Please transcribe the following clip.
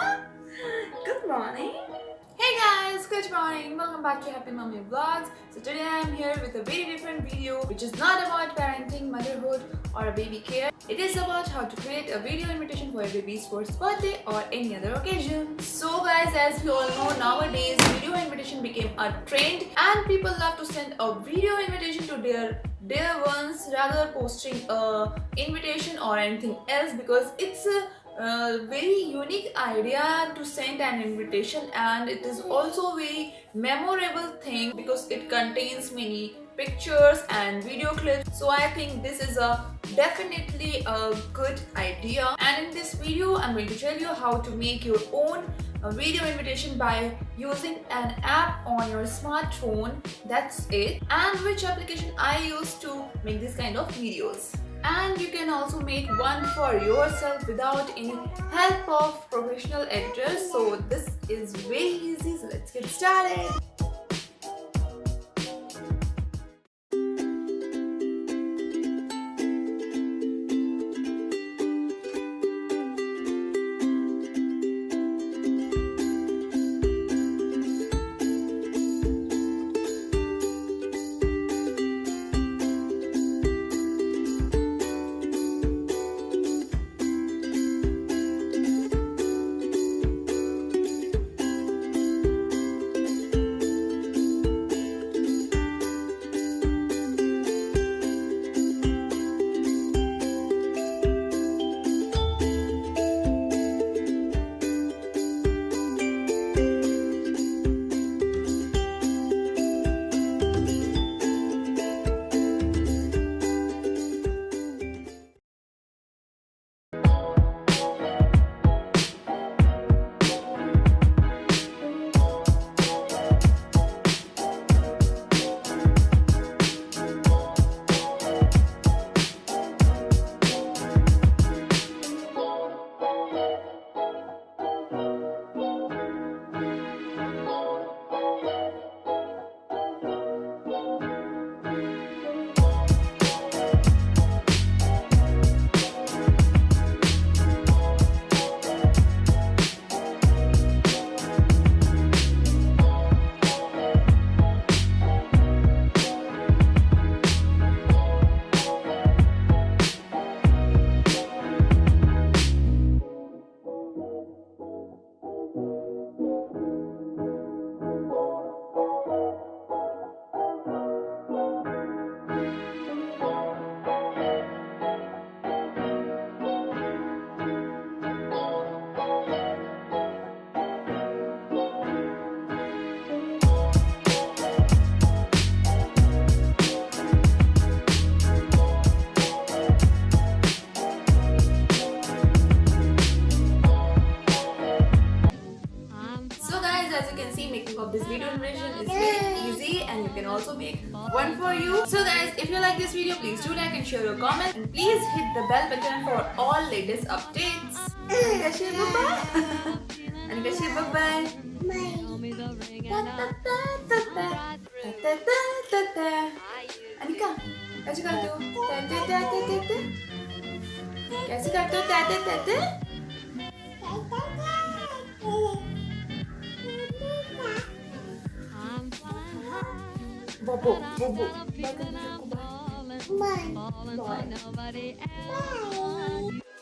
Good morning. Hey guys, good morning. Welcome back to Happy Mummy Vlogs. So today I am here with a very different video which is not about parenting, motherhood or a baby care. It is about how to create a video invitation for a baby's first birthday or any other occasion. So guys, as we all know, nowadays video invitation became a trend and people love to send a video invitation to their dear ones rather posting a invitation or anything else, because it's a very unique idea to send an invitation, and it is also a very memorable thing because it contains many pictures and video clips. So I think this is a definitely a good idea, and in this video I'm going to tell you how to make your own video invitation by using an app on your smartphone. That's it, and which application I use to make this kind of videos. And you can also make one for yourself without any help of professional editors. So this is very easy, so let's get started. As you can see, making of this video invitation is very easy, and you can also make one for you. So guys, if you like this video, please do like and share your comment, and please hit the bell button for all latest updates. Anika, say bye-bye. Anika, say bye-bye. Anika, कैसे करते हो? कैसे करते हो? Bobo, Bobo. Bye. Bye. Bye.